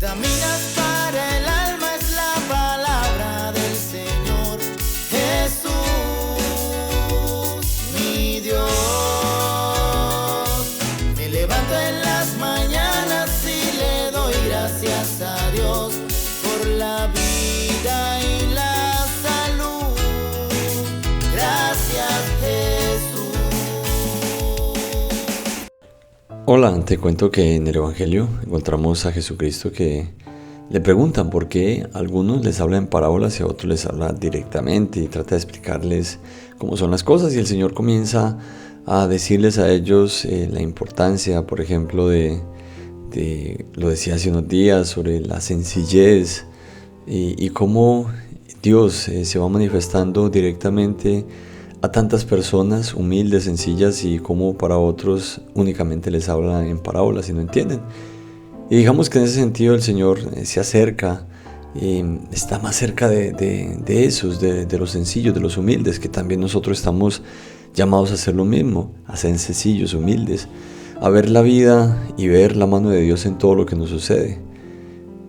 Vitaminas para el alma es la palabra del Señor Jesús, mi Dios. Me levanto en las mañanas y le doy gracias a Dios por la vida y la salud. Gracias, Jesús. Hola, te cuento que en el Evangelio encontramos a Jesucristo que le preguntan por qué a algunos les habla en parábolas y a otros les habla directamente y trata de explicarles cómo son las cosas, y el Señor comienza a decirles a ellos la importancia, por ejemplo, lo decía hace unos días, sobre la sencillez y cómo Dios se va manifestando directamente a tantas personas humildes, sencillas, y cómo para otros únicamente les habla en parábolas y no entienden. Y digamos que en ese sentido el Señor se acerca, está más cerca de esos, de los sencillos, de los humildes, que también nosotros estamos llamados a hacer lo mismo, a ser sencillos, humildes, a ver la vida y ver la mano de Dios en todo lo que nos sucede.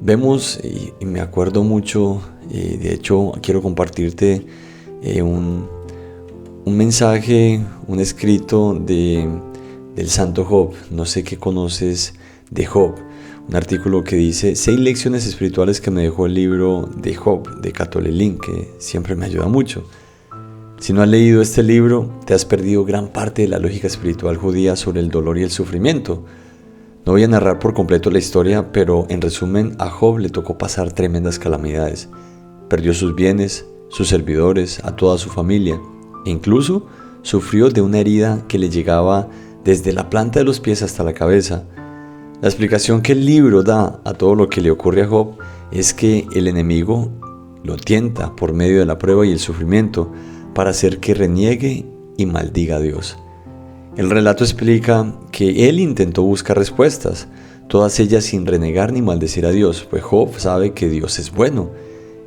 Vemos, y me acuerdo mucho, de hecho quiero compartirte un mensaje, un escrito del santo Job. No sé qué conoces de Job. Un artículo que dice 6 lecciones espirituales que me dejó el libro de Job, de Catolelín, que siempre me ayuda mucho. Si no has leído este libro, te has perdido gran parte de la lógica espiritual judía sobre el dolor y el sufrimiento. No voy a narrar por completo la historia, pero en resumen, a Job le tocó pasar tremendas calamidades. Perdió sus bienes, sus servidores, a toda su familia. Incluso sufrió de una herida que le llegaba desde la planta de los pies hasta la cabeza. La explicación que el libro da a todo lo que le ocurre a Job es que el enemigo lo tienta por medio de la prueba y el sufrimiento para hacer que reniegue y maldiga a Dios. El relato explica que él intentó buscar respuestas, todas ellas sin renegar ni maldecir a Dios, pues Job sabe que Dios es bueno.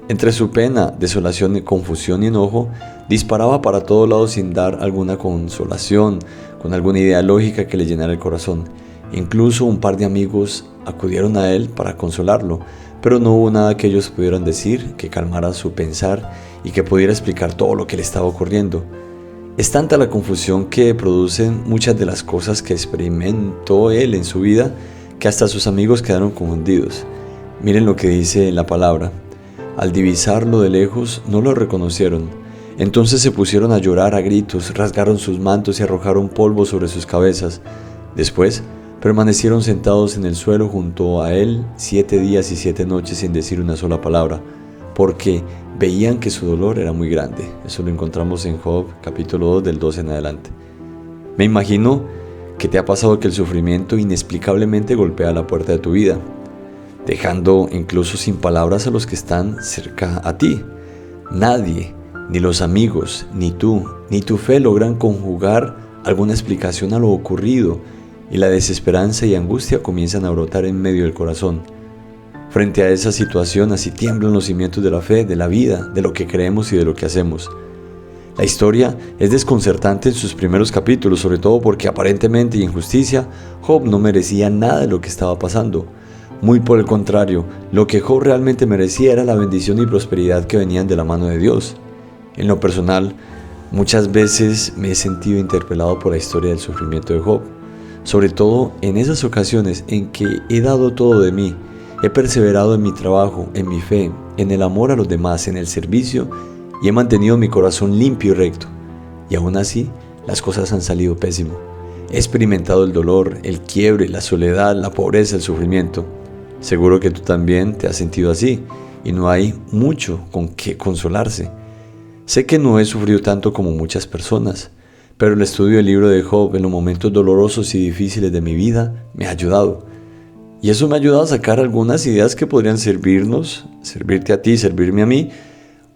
Entre su pena, desolación, confusión y enojo, disparaba para todos lados sin dar alguna consolación, con alguna idea lógica que le llenara el corazón. Incluso un par de amigos acudieron a él para consolarlo, pero no hubo nada que ellos pudieran decir que calmara su pensar y que pudiera explicar todo lo que le estaba ocurriendo. Es tanta la confusión que producen muchas de las cosas que experimentó él en su vida, que hasta sus amigos quedaron confundidos. Miren lo que dice la palabra. Al divisarlo de lejos, no lo reconocieron. Entonces se pusieron a llorar a gritos, rasgaron sus mantos y arrojaron polvo sobre sus cabezas. Después, permanecieron sentados en el suelo junto a él 7 días y 7 noches sin decir una sola palabra, porque veían que su dolor era muy grande. Eso lo encontramos en Job, capítulo 2, del 12 en adelante. Me imagino que te ha pasado que el sufrimiento inexplicablemente golpea la puerta de tu vida, dejando incluso sin palabras a los que están cerca a ti. Nadie, ni los amigos, ni tú, ni tu fe logran conjugar alguna explicación a lo ocurrido, y la desesperanza y angustia comienzan a brotar en medio del corazón. Frente a esa situación, así tiemblan los cimientos de la fe, de la vida, de lo que creemos y de lo que hacemos. La historia es desconcertante en sus primeros capítulos, sobre todo porque aparentemente y en justicia, Job no merecía nada de lo que estaba pasando. Muy por el contrario, lo que Job realmente merecía era la bendición y prosperidad que venían de la mano de Dios. En lo personal, muchas veces me he sentido interpelado por la historia del sufrimiento de Job, sobre todo en esas ocasiones en que he dado todo de mí, he perseverado en mi trabajo, en mi fe, en el amor a los demás, en el servicio, y he mantenido mi corazón limpio y recto. Y aún así, las cosas han salido pésimo. He experimentado el dolor, el quiebre, la soledad, la pobreza, el sufrimiento. Seguro que tú también te has sentido así, y no hay mucho con qué consolarse. Sé que no he sufrido tanto como muchas personas, pero el estudio del libro de Job en los momentos dolorosos y difíciles de mi vida me ha ayudado. Y eso me ha ayudado a sacar algunas ideas que podrían servirte a ti, servirme a mí,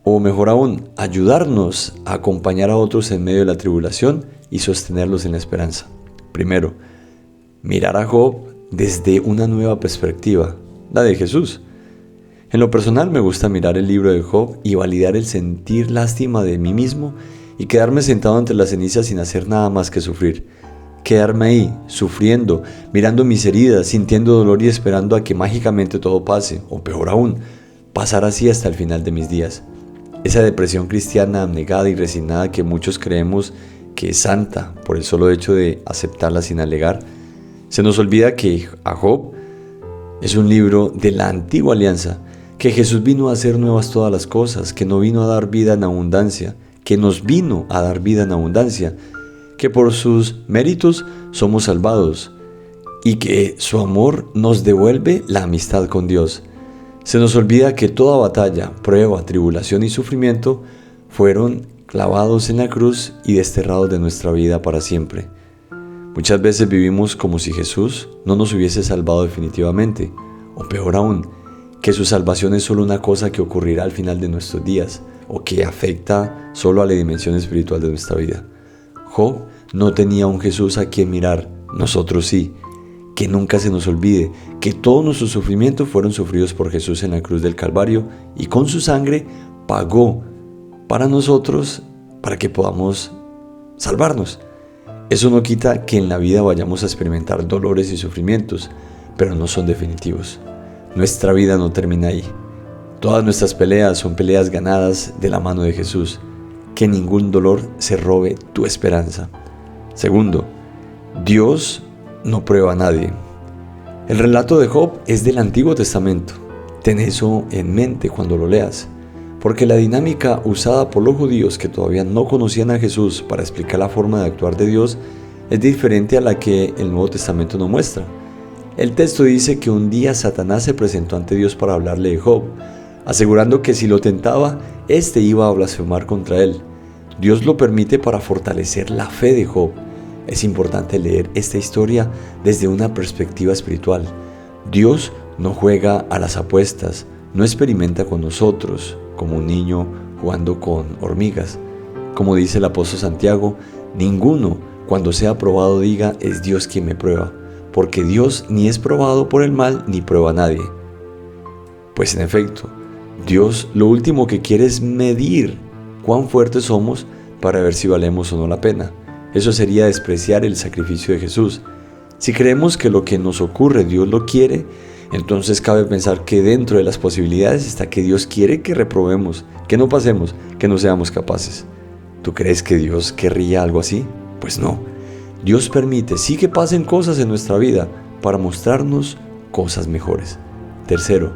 o mejor aún, ayudarnos a acompañar a otros en medio de la tribulación y sostenerlos en la esperanza. Primero, mirar a Job desde una nueva perspectiva, la de Jesús. En lo personal me gusta mirar el libro de Job y validar el sentir lástima de mí mismo y quedarme sentado entre las cenizas sin hacer nada más que sufrir. quedarme ahí, sufriendo, mirando mis heridas, sintiendo dolor y esperando a que mágicamente todo pase, o peor aún, pasar así hasta el final de mis días. Esa depresión cristiana abnegada y resignada que muchos creemos que es santa por el solo hecho de aceptarla sin alegar. Se nos olvida que a Job es un libro de la antigua alianza, que Jesús vino a hacer nuevas todas las cosas, que no vino a dar vida en abundancia, que nos vino a dar vida en abundancia, que por sus méritos somos salvados y que su amor nos devuelve la amistad con Dios. Se nos olvida que toda batalla, prueba, tribulación y sufrimiento fueron clavados en la cruz y desterrados de nuestra vida para siempre. Muchas veces vivimos como si Jesús no nos hubiese salvado definitivamente, o peor aún, que su salvación es solo una cosa que ocurrirá al final de nuestros días, o que afecta solo a la dimensión espiritual de nuestra vida. Job no tenía un Jesús a quien mirar, nosotros sí. Que nunca se nos olvide que todos nuestros sufrimientos fueron sufridos por Jesús en la cruz del Calvario y con su sangre pagó para nosotros para que podamos salvarnos. Eso no quita que en la vida vayamos a experimentar dolores y sufrimientos, pero no son definitivos. Nuestra vida no termina ahí. Todas nuestras peleas son peleas ganadas de la mano de Jesús. Que ningún dolor se robe tu esperanza. Segundo, Dios no prueba a nadie. El relato de Job es del Antiguo Testamento. Ten eso en mente cuando lo leas, porque la dinámica usada por los judíos que todavía no conocían a Jesús para explicar la forma de actuar de Dios es diferente a la que el Nuevo Testamento nos muestra. El texto dice que un día Satanás se presentó ante Dios para hablarle de Job, asegurando que si lo tentaba, éste iba a blasfemar contra él. Dios lo permite para fortalecer la fe de Job. Es importante leer esta historia desde una perspectiva espiritual. Dios no juega a las apuestas, no experimenta con nosotros como un niño jugando con hormigas. Como dice el apóstol Santiago, ninguno cuando sea probado diga es Dios quien me prueba, porque Dios ni es probado por el mal ni prueba a nadie. Pues en efecto, Dios lo último que quiere es medir cuán fuertes somos para ver si valemos o no la pena. Eso sería despreciar el sacrificio de Jesús. Si creemos que lo que nos ocurre Dios lo quiere, entonces cabe pensar que dentro de las posibilidades está que Dios quiere que reprobemos, que no pasemos, que no seamos capaces. ¿Tú crees que Dios querría algo así? Pues no. Dios permite sí que pasen cosas en nuestra vida para mostrarnos cosas mejores. Tercero,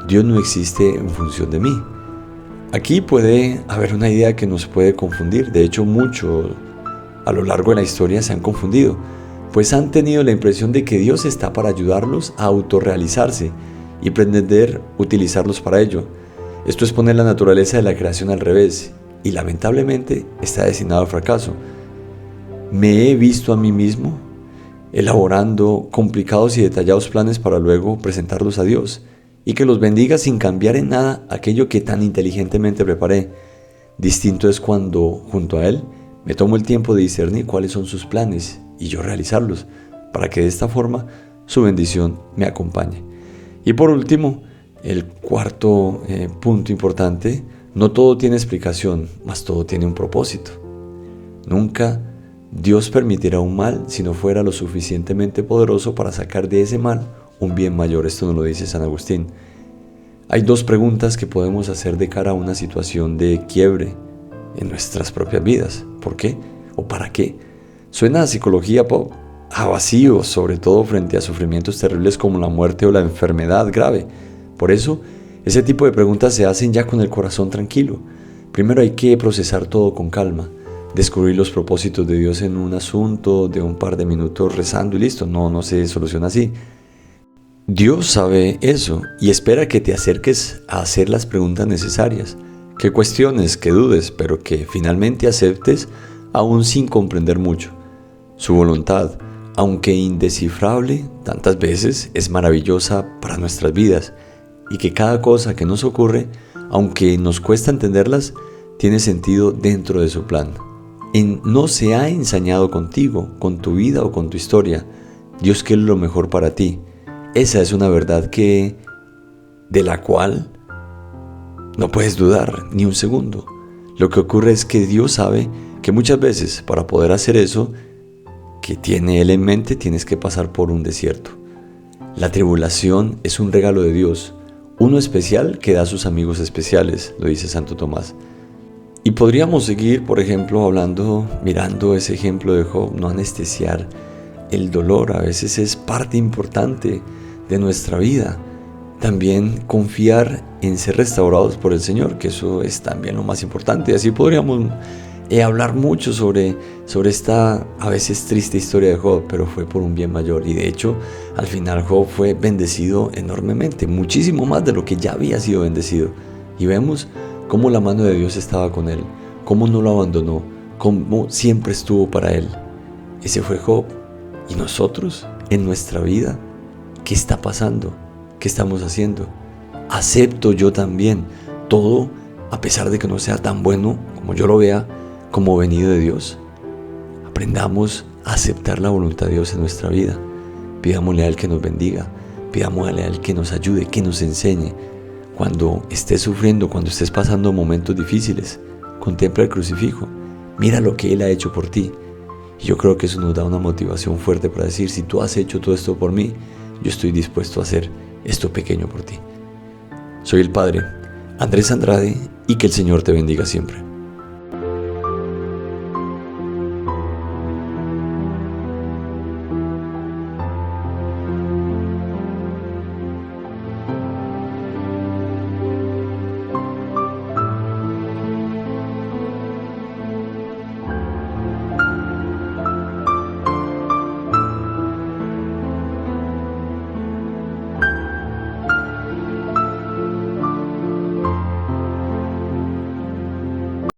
Dios no existe en función de mí. Aquí puede haber una idea que nos puede confundir. De hecho, muchos a lo largo de la historia se han confundido, pues han tenido la impresión de que Dios está para ayudarlos a autorrealizarse y pretender utilizarlos para ello. Esto es poner la naturaleza de la creación al revés y lamentablemente está destinado al fracaso. Me he visto a mí mismo elaborando complicados y detallados planes para luego presentarlos a Dios y que los bendiga sin cambiar en nada aquello que tan inteligentemente preparé. Distinto es cuando, junto a Él, me tomo el tiempo de discernir cuáles son sus planes y yo realizarlos, para que de esta forma su bendición me acompañe. Y por último, el cuarto punto importante, no todo tiene explicación, mas todo tiene un propósito. Nunca Dios permitirá un mal si no fuera lo suficientemente poderoso para sacar de ese mal un bien mayor. Esto nos lo dice San Agustín. Hay dos preguntas que podemos hacer de cara a una situación de quiebre en nuestras propias vidas. ¿Por qué? ¿O para qué? Suena a psicología pop, a vacío, sobre todo frente a sufrimientos terribles como la muerte o la enfermedad grave. Por eso, ese tipo de preguntas se hacen ya con el corazón tranquilo. Primero hay que procesar todo con calma, descubrir los propósitos de Dios en un asunto de un par de minutos rezando y listo. No se soluciona así. Dios sabe eso y espera que te acerques a hacer las preguntas necesarias, que cuestiones, que dudes, pero que finalmente aceptes aún sin comprender mucho. Su voluntad, aunque indescifrable, tantas veces es maravillosa para nuestras vidas y que cada cosa que nos ocurre, aunque nos cuesta entenderlas, tiene sentido dentro de su plan. No se ha ensañado contigo, con tu vida o con tu historia. Dios quiere lo mejor para ti. Esa es una verdad de la cual no puedes dudar ni un segundo. Lo que ocurre es que Dios sabe que muchas veces para poder hacer eso, que tiene él en mente, tienes que pasar por un desierto. La tribulación es un regalo de Dios, uno especial que da a sus amigos especiales, lo dice Santo Tomás. Y podríamos seguir, por ejemplo, mirando ese ejemplo de Job, no anestesiar el dolor. A veces es parte importante de nuestra vida. También confiar en ser restaurados por el Señor, que eso es también lo más importante. Y así podríamos hablar mucho sobre esta a veces triste historia de Job, pero fue por un bien mayor. Y de hecho, al final Job fue bendecido enormemente, muchísimo más de lo que ya había sido bendecido. Y vemos cómo la mano de Dios estaba con él, cómo no lo abandonó, cómo siempre estuvo para él. Ese fue Job. ¿Y nosotros, en nuestra vida, qué está pasando? ¿Qué estamos haciendo? ¿Acepto yo también todo, a pesar de que no sea tan bueno como yo lo vea, como venido de Dios? Aprendamos a aceptar la voluntad de Dios en nuestra vida. Pidámosle a Él que nos bendiga, pidámosle a Él que nos ayude, que nos enseñe. Cuando estés sufriendo, cuando estés pasando momentos difíciles, contempla el crucifijo, mira lo que Él ha hecho por ti. Y yo creo que eso nos da una motivación fuerte para decir, si tú has hecho todo esto por mí, yo estoy dispuesto a hacer esto pequeño por ti. Soy el Padre Andrés Andrade y que el Señor te bendiga siempre.